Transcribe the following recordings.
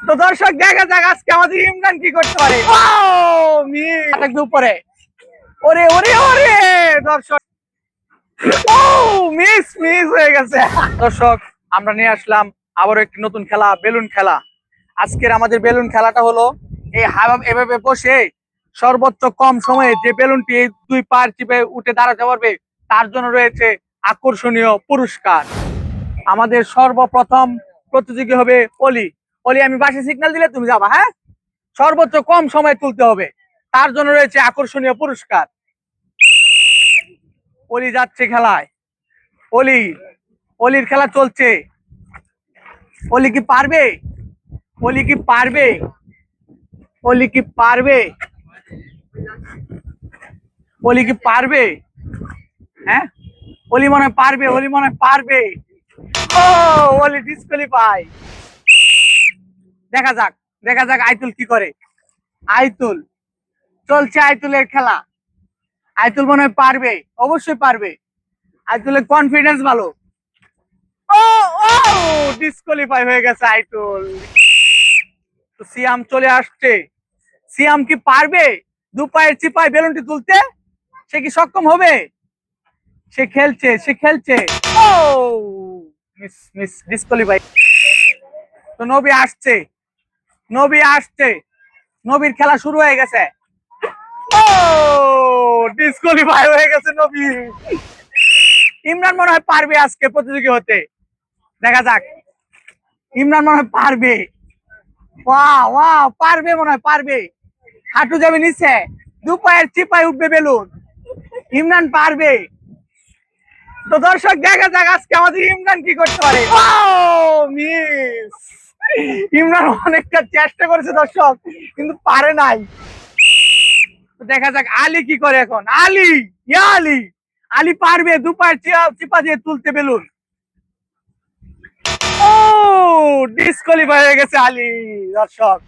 তো দর্শক দেখা যাক আজকে আমাদের ইমরান কি করতে পারে। উপরে ওরে ওরে ওরে দর্শক মিস মিস হয়ে গেছে। দর্শক আমরা নিয়ে আসলাম আবারও একটি নতুন খেলা, বেলুন খেলা। আজকের আমাদের বেলুন খেলাটা হলো এই এভাবে বসে সর্বোচ্চ কম সময়ে যে বেলুনটি দুই পার চিপে উঠে দাঁড়াতে পারবে তার জন্য রয়েছে আকর্ষণীয় পুরস্কার। আমাদের সর্বপ্রথম প্রতিযোগী হবে অলি। অলি, আমি বাসে সিগন্যাল দিলে তুমি যাবা, হ্যাঁ? সর্বোচ্চ কম সময় তুলতে হবে, তার জন্য রয়েছে আকর্ষণীয় পুরস্কার। অলি যাচ্ছে খেলায়। অলি, অলির খেলা চলছে। অলি কি পারবে? অলি কি পারবে? অলি কি পারবে? অলি কি পারবে? হ্যাঁ, অলি মনে হয় পারবে। অলি মনে হয় পারবে। ও, অলি ডিসকোয়ালিফাই। দেখা যাক, দেখা যাক আইতুল কি করে। আইতুল, চলছে আইতুলের খেলা। আইতুল মনে হয় পারবে, অবশ্যই পারবে। আইতুলের কনফিডেন্স ভালো। ও ও, ডিসকোয়ালিফাই হয়ে গেছে আইতুল। তো সিয়াম চলে আসছে। সিয়াম কি পারবে দু পায়ের চিপায় বেলুনটি তুলতে? সে কি সক্ষম হবে? সে খেলছে, সে খেলছে। ও, মিস মিস, ডিসকোয়ালিফাই। তো নবী আসছে, নবী আসছে। নবীর খেলা শুরু হয়ে গেছে। ও, ডিসকোয়ালিফাই হয়ে গেছে নবী। ইমরান মনে হয় পারবে আজকে প্রতিযোগী হতে। দেখা যাক, ইমরান মনে হয় পারবে। ওয়াও ওয়াও, পারবে মনে হয়, পারবে। হাঁটু যাবে নিচে, দু পায়ের চিপায় উঠবে বেলুন। ইমরান পারবে। তো দর্শক দেখা যাক আজকে আমাদের ইমরান কি করতে পারে। মিস। ইমরান অনেকটা চেষ্টা করেছে দর্শক, কিন্তু পারে নাই। দেখা যাক আলী কি করে এখন। আলী, ইয়া আলী, আলী পারবে দু পায়ের চিপা দিয়ে তুলতে বেলুন। ও, ডিসকোয়ালিফাই হয়ে গেছে আলী। দর্শক,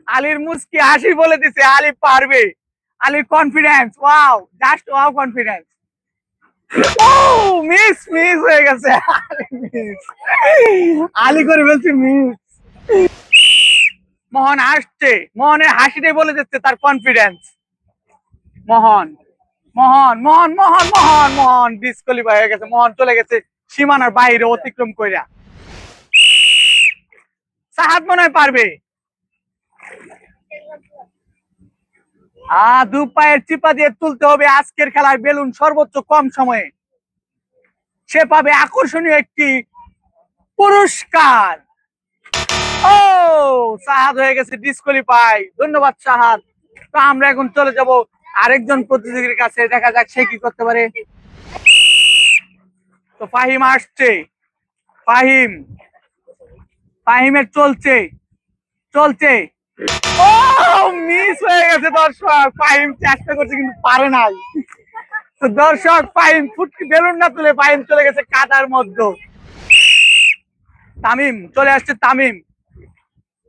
আলীর মুস্কি হাসি বলে দিছে আলী পারবে। আলীর confidence, wow, just wow confidence. ও, মিস মিস হয়ে গেছে। আলী করে বলছি মিস। মোহন আসছে, মোহনের হাসিটাই বলে যাচ্ছে তার কনফিডেন্স। মোহন, মোহন মোহন মোহন মোহন মোহন ডিসকোয়ালিফাই হয়ে গেছে। মোহন চলে গেছে সীমানার বাইরে অতিক্রম কইরা। সাহাদ মনে হয় পারবে। দু পায়ের চিপা দিয়ে তুলতে হবে আজকের খেলার বেলুন সর্বোচ্চ কম সময়ে। সে পাবে আকর্ষণীয় একটি পুরস্কার। ও, সাহাদ হয়ে গেছে ডিসকোয়ালিফাই। ধন্যবাদ সাহাদ। তো আমরা এখন চলে যাব আরেকজন প্রতিযোগীর কাছে, দেখা যাক সে কি করতে পারে। তো ফাহিম আসছে। ফাহিম, ফাহিমের চলছে, চলছে। ও, মিস হয়ে গেছে দর্শক। ফাহিম চেষ্টা করছে কিন্তু পারে নাই। তো দর্শক, ফাহিম ফুটকি বেলুন না তুলে ফাহিম চলে গেছে কাদার মধ্যে। তামিম চলে আসছে। তামিম,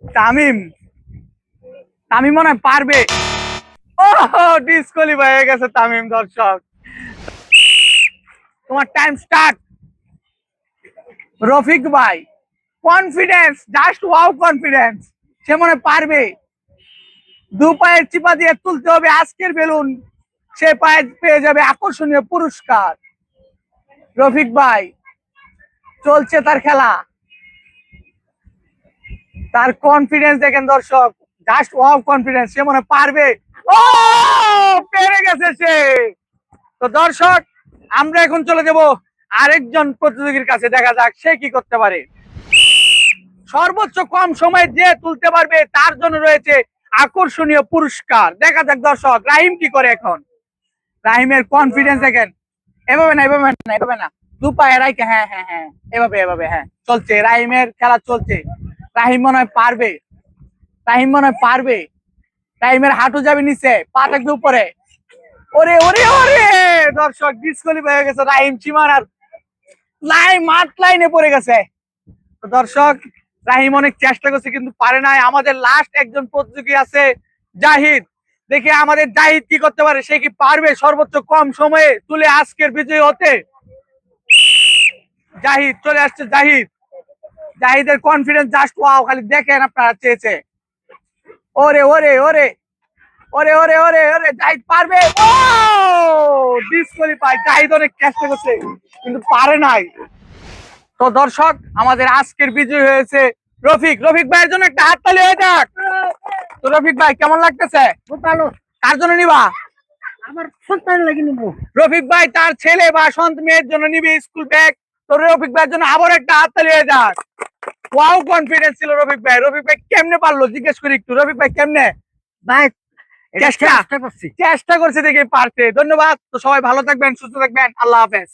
তামিম, তামিম মনে হয় পারবে। ও, ডিসকোয়ালিফাই হয়ে গেছে তামিম। দর্শক, তোমার টাইম স্টার্ট। রফিক ভাই, কনফিডেন্স, জাস্ট ওয়াও কনফিডেন্স। সে মনে পারবে। দু পায়ের চিপা দিয়ে তুলতে হবে আজকের বেলুন। সে পায়ে পেয়ে যাবে আকর্ষণীয় পুরস্কার। রফিক ভাই, চলছে তার খেলা। তার কনফিডেন্স দেখেন দর্শক, জাস্ট ওয়াও কনফিডেন্স। সে মনে পারবে। ও, পেরে গেছে সে। তো দর্শক, আমরা এখন চলে যাব আরেকজন প্রতিযোগীর কাছে, দেখা যাক সে কি করতে পারে। সর্বোচ্চ কম সময়ে যে তুলতে পারবে তার জন্য রয়েছে আকর্ষণীয় পুরস্কার। দেখা যাক দর্শক রাহিম কি করে এখন। রাহিমের কনফিডেন্স দেখেন। এভাবে না, এভাবে না, এভাবে না, দু পায়ে রাইকে, হ্যাঁ হ্যাঁ হ্যাঁ, এভাবে এভাবে, হ্যাঁ, চলছে রাহিমের খেলা চলছে। রাহিম মনে হয় পারবে। রাহিম মনে হয় পারবে। রাহিমের হাঁটু যাবে নিচে, পা থাকবে উপরে। ওরে ওরে ওরে দর্শক, ডিসকোয়ালিফাই হয়ে গেছে রাহিম। সীমানার লাইন, মাঠ লাইনে পড়ে গেছে। দর্শক, রাহিম অনেক চেষ্টা করছে কিন্তু পারে নাই। আমাদের লাস্ট একজন প্রতিযোগী আছে, জাহিদ। দেখি আমাদের জাহিদ কি করতে পারে। সে কি পারবে সর্বোচ্চ কম সময়ে তুলে আজকের বিজয়ী হতে? জাহিদ চলে আসছে। জাহিদ, জাহিদের কনফিডেন্স জাস্ট ওয়াও, খালি দেখেন আপনারা চেয়েছে। ওরে ওরে ওরে ওরে ওরে ওরে ওরে জাহিদ পারবে। ও ডিসকোয়ালিফাই। জাহিদ অনেক চেষ্টা করছে কিন্তু পারে নাই। তো দর্শক, আমাদের আজকের বিজয়ী হয়েছে রফিক। রফিক ভাইয়ের জন্য একটা হাততালি হয়ে যাক। তো রফিক ভাই কেমন লাগতেছে? খুব ভালো। কার জন্য নিবা? আমার সন্তান লাগি নিবো। রফিক ভাই তার ছেলে বা মেয়ের জন্য নিবে স্কুল ব্যাগ। তো রফিক ভাইয়ের জন্য আবার একটা হাততালি হয়ে যাক। ওয়াও কনফিডেন্স ছিল রফিক ভাই। রফিক ভাই কেমনে পারলো জিজ্ঞেস করি একটু, রফিক ভাই কেমনে? ভাই চেষ্টা করছে দেখে পারছে। ধন্যবাদ। তো সবাই ভালো থাকবেন, সুস্থ থাকবেন। আল্লাহ হাফেজ।